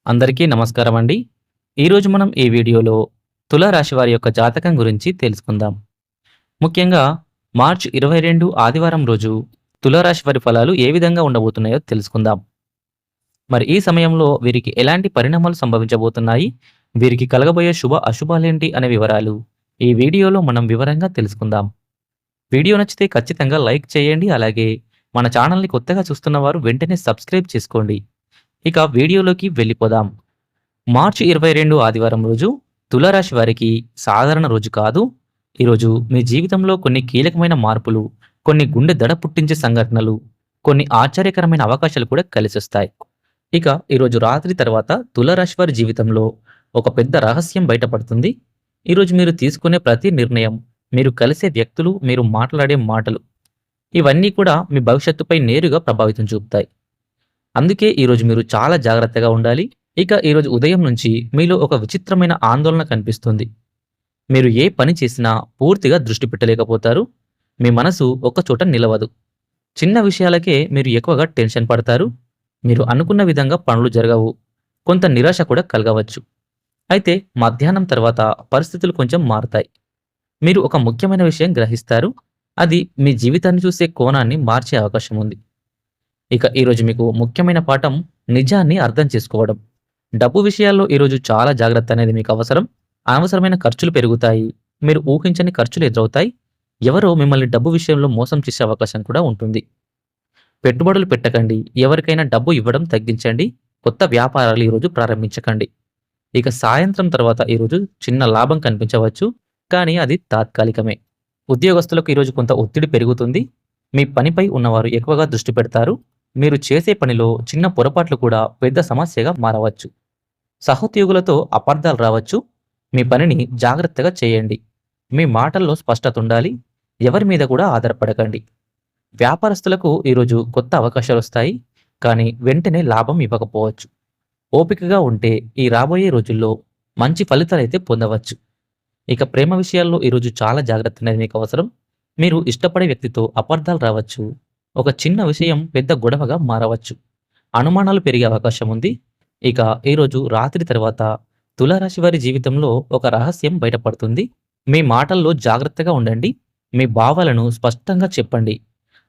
అందరికీ నమస్కారం అండి. ఈరోజు మనం ఈ వీడియోలో తులారాశి వారి యొక్క జాతకం గురించి తెలుసుకుందాం. ముఖ్యంగా మార్చి 22 ఆదివారం రోజు తులారాశి వారి ఫలాలు ఏ విధంగా ఉండబోతున్నాయో తెలుసుకుందాం. మరి ఈ సమయంలో వీరికి ఎలాంటి పరిణామాలు సంభవించబోతున్నాయి? వీరికి కలగబోయే శుభ అశుభాలేంటి అనే వివరాలు ఈ వీడియోలో మనం వివరంగా తెలుసుకుందాం. వీడియో నచ్చితే ఖచ్చితంగా లైక్ చేయండి. అలాగే మన ఛానల్‌ని కొత్తగా చూస్తున్న వారు వెంటనే సబ్స్క్రైబ్ చేసుకోండి. ఇక వీడియోలోకి వెళ్ళిపోదాం. మార్చి 22 ఆదివారం రోజు తులారాశి వారికి సాధారణ రోజు కాదు. ఈరోజు మీ జీవితంలో కొన్ని కీలకమైన మార్పులు, కొన్ని గుండె దడ పుట్టించే సంఘటనలు, కొన్ని ఆశ్చర్యకరమైన అవకాశాలు కూడా కలిసొస్తాయి. ఇక ఈరోజు రాత్రి తర్వాత తులారాశి వారి జీవితంలో ఒక పెద్ద రహస్యం బయటపడుతుంది. ఈరోజు మీరు తీసుకునే ప్రతి నిర్ణయం, మీరు కలిసే వ్యక్తులు, మీరు మాట్లాడే మాటలు ఇవన్నీ కూడా మీ భవిష్యత్తుపై నేరుగా ప్రభావితం చూపుతాయి. అందుకే ఈరోజు మీరు చాలా జాగ్రత్తగా ఉండాలి. ఇక ఈరోజు ఉదయం నుంచి మీలో ఒక విచిత్రమైన ఆందోళన కనిపిస్తుంది. మీరు ఏ పని చేసినా పూర్తిగా దృష్టి పెట్టలేకపోతారు. మీ మనసు ఒక్కచోట నిలవదు. చిన్న విషయాలకే మీరు ఎక్కువగా టెన్షన్ పడతారు. మీరు అనుకున్న విధంగా పనులు జరగవు. కొంత నిరాశ కూడా కలగవచ్చు. అయితే మధ్యాహ్నం తర్వాత పరిస్థితులు కొంచెం మారుతాయి. మీరు ఒక ముఖ్యమైన విషయం గ్రహిస్తారు. అది మీ జీవితాన్ని చూసే కోణాన్ని మార్చే అవకాశం ఉంది. ఇక ఈరోజు మీకు ముఖ్యమైన పాఠం నిజాన్ని అర్థం చేసుకోవడం. డబ్బు విషయాల్లో ఈరోజు చాలా జాగ్రత్త అనేది మీకు అవసరం. అనవసరమైన ఖర్చులు పెరుగుతాయి. మీరు ఊహించని ఖర్చులు ఎదురవుతాయి. ఎవరో మిమ్మల్ని డబ్బు విషయంలో మోసం చేసే అవకాశం కూడా ఉంటుంది. పెట్టుబడులు పెట్టకండి. ఎవరికైనా డబ్బు ఇవ్వడం తగ్గించండి. కొత్త వ్యాపారాలు ఈరోజు ప్రారంభించకండి. ఇక సాయంత్రం తర్వాత ఈరోజు చిన్న లాభం కనిపించవచ్చు. కానీ అది తాత్కాలికమే. ఉద్యోగస్తులకు ఈరోజు కొంత ఒత్తిడి పెరుగుతుంది. మీ పనిపై ఉన్నవారు ఎక్కువగా దృష్టి పెడతారు. మీరు చేసే పనిలో చిన్న పొరపాట్లు కూడా పెద్ద సమస్యగా మారవచ్చు. సహోద్యోగులతో అపార్థాలు రావచ్చు. మీ పనిని జాగ్రత్తగా చేయండి. మీ మాటల్లో స్పష్టత ఉండాలి. ఎవరి మీద కూడా ఆధారపడకండి. వ్యాపారస్తులకు ఈరోజు కొత్త అవకాశాలు వస్తాయి. కానీ వెంటనే లాభం ఇవ్వకపోవచ్చు. ఓపికగా ఉంటే ఈ రాబోయే రోజుల్లో మంచి ఫలితాలైతే పొందవచ్చు. ఇక ప్రేమ విషయాల్లో ఈరోజు చాలా జాగ్రత్త అనేది మీకు అవసరం. మీరు ఇష్టపడే వ్యక్తితో అపార్థాలు రావచ్చు. ఒక చిన్న విషయం పెద్ద గొడవగా మారవచ్చు. అనుమానాలు పెరిగే అవకాశం ఉంది. ఇక ఈరోజు రాత్రి తర్వాత తులారాశి వారి జీవితంలో ఒక రహస్యం బయటపడుతుంది. మీ మాటల్లో జాగ్రత్తగా ఉండండి. మీ భావాలను స్పష్టంగా చెప్పండి.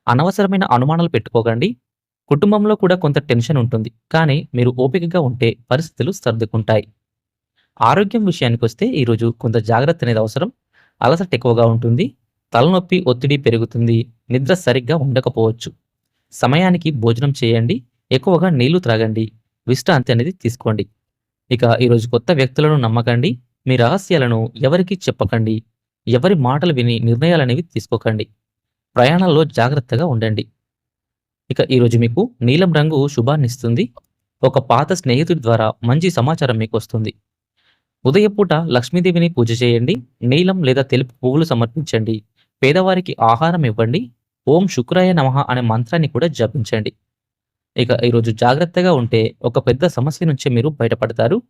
అనవసరమైన అనుమానాలు పెట్టుకోకండి. కుటుంబంలో కూడా కొంత టెన్షన్ ఉంటుంది. కానీ మీరు ఓపికగా ఉంటే పరిస్థితులు సర్దుకుంటాయి. ఆరోగ్యం విషయానికొస్తే ఈరోజు కొంత జాగ్రత్త అనేది అవసరం. అలసట ఎక్కువగా ఉంటుంది. తలనొప్పి, ఒత్తిడి పెరుగుతుంది. నిద్ర సరిగ్గా ఉండకపోవచ్చు. సమయానికి భోజనం చేయండి. ఎక్కువగా నీళ్లు త్రాగండి. విశ్రాంతి అనేది తీసుకోండి. ఇక ఈరోజు కొత్త వ్యక్తులను నమ్మకండి. మీ రహస్యాలను ఎవరికీ చెప్పకండి. ఎవరి మాటలు విని నిర్ణయాలనేవి తీసుకోకండి. ప్రయాణాల్లో జాగ్రత్తగా ఉండండి. ఇక ఈరోజు మీకు నీలం రంగు శుభాన్నిస్తుంది. ఒక పాత స్నేహితుడి ద్వారా మంచి సమాచారం మీకు వస్తుంది. ఉదయపూట లక్ష్మీదేవిని పూజ చేయండి. నీలం లేదా తెలుపు పువ్వులు సమర్పించండి. పేదవారికి ఆహారం ఇవ్వండి. ఓం శుక్రాయ నమః అనే మంత్రాన్ని కూడా జపించండి. ఇక ఈరోజు జాగ్రత్తగా ఉంటే ఒక పెద్ద సమస్య నుంచి మీరు బయటపడతారు.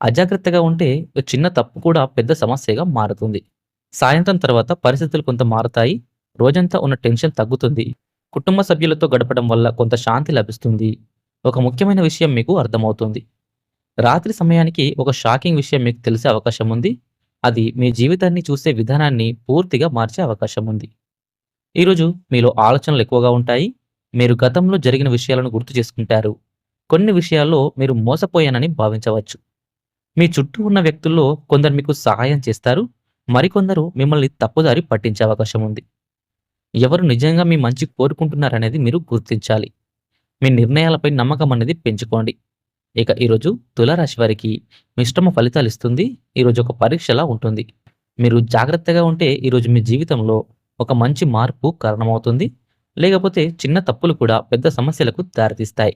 అజాగ్రత్తగా ఉంటే ఒక చిన్న తప్పు కూడా పెద్ద సమస్యగా మారుతుంది. సాయంత్రం తర్వాత పరిస్థితులు కొంత మారుతాయి. రోజంతా ఉన్న టెన్షన్ తగ్గుతుంది. కుటుంబ సభ్యులతో గడపడం వల్ల కొంత శాంతి లభిస్తుంది. ఒక ముఖ్యమైన విషయం మీకు అర్థమవుతుంది. రాత్రి సమయానికి ఒక షాకింగ్ విషయం మీకు తెలిసే అవకాశం ఉంది. అది మీ జీవితాన్ని చూసే విధానాన్ని పూర్తిగా మార్చే అవకాశం ఉంది. ఈరోజు మీలో ఆలోచనలు ఎక్కువగా ఉంటాయి. మీరు గతంలో జరిగిన విషయాలను గుర్తు చేసుకుంటారు. కొన్ని విషయాల్లో మీరు మోసపోయానని భావించవచ్చు. మీ చుట్టూ ఉన్న వ్యక్తుల్లో కొందరు మీకు సహాయం చేస్తారు. మరికొందరు మిమ్మల్ని తప్పుదారి పట్టించే అవకాశం ఉంది. ఎవరు నిజంగా మీ మంచి కోరుకుంటున్నారనేది మీరు గుర్తించాలి. మీ నిర్ణయాలపై నమ్మకం అనేది పెంచుకోండి. ఇక ఈరోజు తులారాశి వారికి మిశ్రమ ఫలితాలు ఇస్తుంది. ఈరోజు ఒక పరీక్షలా ఉంటుంది. మీరు జాగ్రత్తగా ఉంటే ఈరోజు మీ జీవితంలో ఒక మంచి మార్పు కారణమవుతుంది. లేకపోతే చిన్న తప్పులు కూడా పెద్ద సమస్యలకు దారితీస్తాయి.